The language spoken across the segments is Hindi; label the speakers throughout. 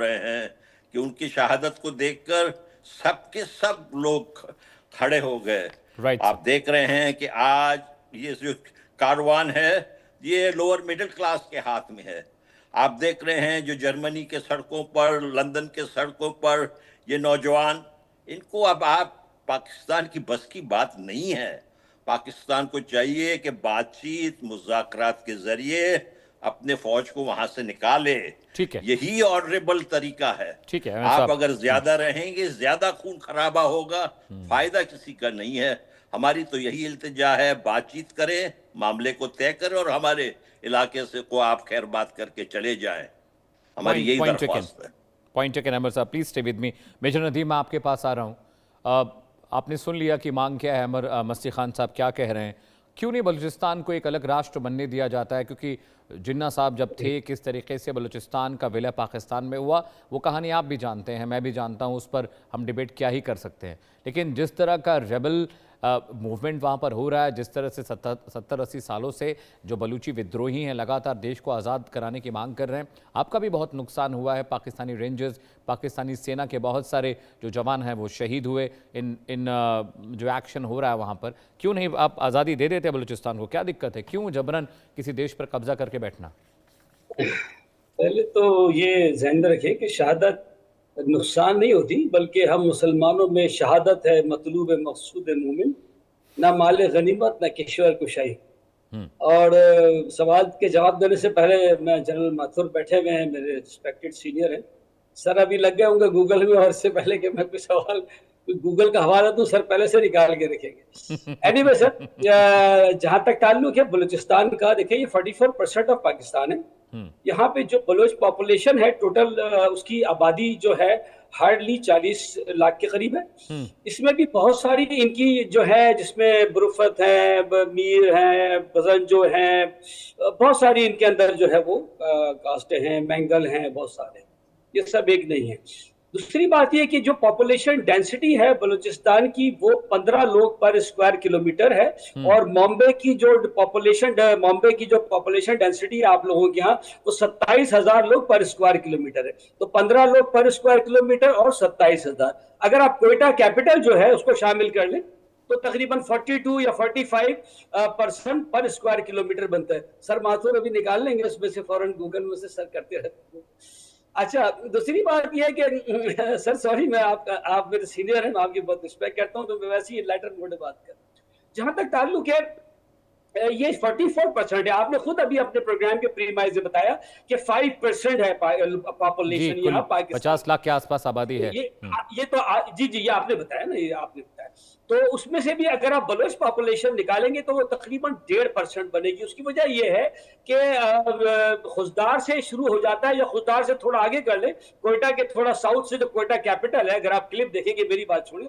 Speaker 1: रहे हैं कि उनकी शहादत को देखकर सबके सब लोग खड़े हो गए।
Speaker 2: राइट।
Speaker 1: आप देख रहे हैं कि आज ये जो कारवान है ये लोअर मिडिल क्लास के हाथ में है। आप देख रहे हैं जो जर्मनी के सड़कों पर, लंदन के सड़कों पर ये नौजवान, इनको अब आप पाकिस्तान की बस की बात नहीं है। पाकिस्तान को चाहिए कि बातचीत मुज़ाकरात के जरिए अपने फौज को वहां से निकाले।
Speaker 2: ठीक है,
Speaker 1: यही ऑनरेबल तरीका है।
Speaker 2: ठीक है
Speaker 1: आप अगर ज्यादा रहेंगे ज्यादा खून खराबा होगा, फायदा किसी का नहीं है। हमारी तो यही इल्तिजा है, बातचीत करें, मामले को तय करें और हमारे इलाके से को आप खैर बात करके चले जाएं। हमारी यही दरख्वास्त है।
Speaker 2: Point taken Amar sahab, please stay with me. Major Nadeem, मैं आपके पास आ रहा हूँ। आपने सुन लिया कि मांग क्या है, अमर मस्ती खान साहब क्या कह रहे हैं। क्यों नहीं बलूचिस्तान को एक अलग राष्ट्र बनने दिया जाता है? क्योंकि जिन्ना साहब जब थे, किस तरीके से बलूचिस्तान का विलय पाकिस्तान में हुआ, वो कहानी आप भी जानते हैं, मैं भी जानता हूँ, उस पर हम डिबेट क्या ही कर सकते हैं। लेकिन जिस तरह का रेबल मूवमेंट वहाँ पर हो रहा है, जिस तरह से 70-80 सालों से जो बलूची विद्रोही हैं लगातार देश को आज़ाद कराने की मांग कर रहे हैं, आपका भी बहुत नुकसान हुआ है। पाकिस्तानी रेंजर्स, पाकिस्तानी सेना के बहुत सारे जो जवान हैं वो शहीद हुए इन जो एक्शन हो रहा है वहाँ पर। क्यों नहीं आप आज़ादी दे देते बलूचिस्तान को? क्या दिक्कत है? क्यों जबरन किसी देश पर कब्जा करके बैठना?
Speaker 3: पहले तो ये ध्यान में रखें कि शहादत नुकसान नहीं होती, बल्कि हम मुसलमानों में शहादत है मतलूब मकसूद मोमिन, ना माल गनीमत ना किश्वर कुशाई। और सवाल के जवाब देने से पहले मैं जनरल माथुर बैठे हुए हैं, मेरे रिस्पेक्टेड सीनियर हैं, सर अभी लग गए होंगे गूगल में, और इससे पहले कि मैं कोई सवाल गूगल का हवाला दूं, सर पहले से निकाल के रखेंगे। एनीवे सर, जहां तक ताल्लुक है बलूचिस्तान का, देखिए ये 44% ऑफ पाकिस्तान है। यहाँ पे जो बलोच पॉपुलेशन है टोटल, उसकी आबादी जो है हार्डली 40 लाख के करीब है। इसमें भी बहुत सारी इनकी जो है, जिसमें बुरुफत है, मीर है, बजन जो है, बहुत सारी इनके अंदर जो है वो कास्टें हैं, मैंगल हैं, बहुत सारे, ये सब एक नहीं है। दूसरी बात यह कि जो पॉपुलेशन डेंसिटी है बलूचिस्तान की, वो 15 लोग पर स्क्वायर किलोमीटर है। और बॉम्बे की जो पॉपुलेशन डेंसिटी है आप लोगों के यहाँ, वो 27,000 लोग पर स्क्वायर किलोमीटर है। तो 15 लोग पर स्क्वायर किलोमीटर और 27,000, अगर आप कोयटा कैपिटल जो है उसको शामिल कर लें तो तकरीबन 42 या 45% पर स्क्वायर किलोमीटर बनता है। सर माथुर अभी निकाल लेंगे उसमें से, फौरन गूगल में से सर करते रहते हैं। अच्छा, दूसरी बात यह है कि सर सॉरी, मैं आप मेरे सीनियर हैं, मैं आपकी बहुत रिस्पेक्ट करता हूं, तो मैं वैसे ही लाइटर मोड बात कर। जहां तक ताल्लुक है, ये 44% है। आपने खुद अभी अपने प्रोग्राम के प्रीमाइज में बताया कि 5% है पॉपुलेशन यहाँ पाकिस्तान,
Speaker 2: 50 लाख के आसपास आबादी है।
Speaker 3: ये तो जी ये आपने बताया ना, ये आपने बताया। तो उसमें से भी अगर आप बलोच पॉपुलेशन निकालेंगे तो वो तकरीबन 1.5% बनेगी। उसकी वजह यह है कि खुजदार से शुरू हो जाता है, या खुजदार से थोड़ा आगे कर ले, कोयटा के थोड़ा साउथ से, जो कोयटा कैपिटल है, अगर आप क्लिप देखेंगे, मेरी बात सुनिए,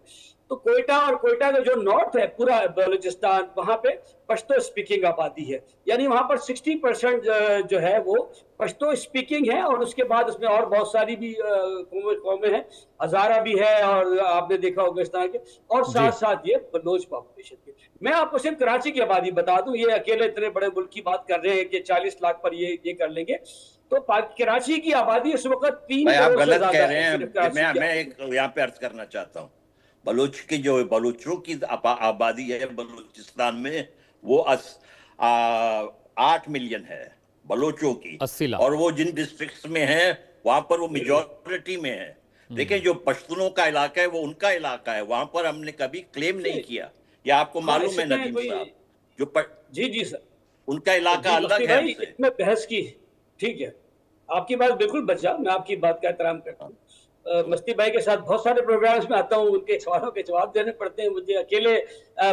Speaker 3: तो कोयटा और कोयटा का जो नॉर्थ है पूरा बलूचिस्तान, वहां पे पश्तो स्पीकिंग आबादी है। यानी वहां पर 60% जो है वो पश्तो स्पीकिंग है। और उसके बाद उसमें और बहुत सारी भी कौमें हैं, हजारा भी है, और आपने देखा होगा इस तरह के, और साथ साथ ये बलोच पॉपुलेशन के। मैं आपको सिर्फ कराची की आबादी बता दूं, ये अकेले इतने बड़े मुल्क की बात कर रहे हैं कि 40 लाख पर ये कर लेंगे, तो कराची की आबादी इस वक्त 3 करोड़ से ज्यादा है।
Speaker 1: मैं एक यहाँ पे अर्ज करना चाहता हूँ, बलूचों की आबादी है बलूचिस्तान में, वो 8 मिलियन है बलोचों की,
Speaker 2: 80 लाख।
Speaker 1: और वो जिन डिस्ट्रिक्ट्स में है वहां पर वो मेजॉरिटी में है। देखिए, जो पश्तूनों का इलाका है वो उनका इलाका है, वहां पर हमने कभी क्लेम नहीं किया, या आपको मालूम है नदीम साहब, जो
Speaker 3: जी सर,
Speaker 1: उनका इलाका अलग है।
Speaker 3: इसमें बहस की, ठीक है, आपकी बात बिल्कुल बचा, मैं आपकी बात का एहतराम करता हूँ। मस्ती भाई के साथ बहुत सारे प्रोग्राम्स में आता हूँ, उनके सवालों के जवाब देने पड़ते हैं मुझे, अकेले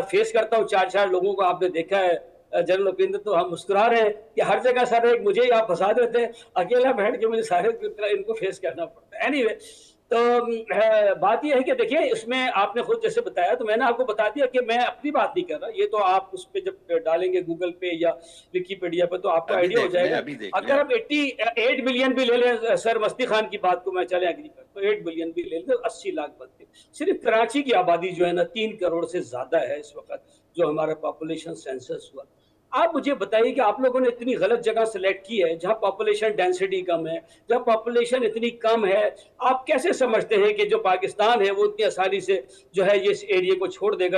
Speaker 3: फेस करता हूँ 4 लोगों को। आपने देखा है जनरल उपेंद्र, तो हम मुस्कुरा रहे हैं कि हर जगह सर एक मुझे ही आप फंसा देते हैं, अकेला बैठ के मुझे सारे इनको फेस करना पड़ता है। एनीवे, तो बात यह है कि देखिए, इसमें आपने खुद जैसे बताया, तो मैंने आपको बता दिया कि मैं अपनी बात नहीं कर रहा, ये तो आप उस पर जब डालेंगे गूगल पे या विकीपीडिया पे तो आपको आइडिया हो जाएगा। अगर आप 88 मिलियन भी ले लें, सर मस्ती खान की बात को मैं चले एग्री कर, तो 8 मिलियन भी ले लें, 80 लाख बनते। सिर्फ कराची की आबादी जो है ना 3 करोड़ से ज्यादा है इस वक्त, जो हमारा पॉपुलेशन सेंसस हुआ। आप मुझे बताइए कि आप लोगों ने इतनी गलत जगह सेलेक्ट की है जहां पॉपुलेशन डेंसिटी कम है, जहां पॉपुलेशन इतनी कम है, आप कैसे समझते हैं कि जो पाकिस्तान है वो इतनी आसानी से जो है ये इस एरिया को छोड़ देगा?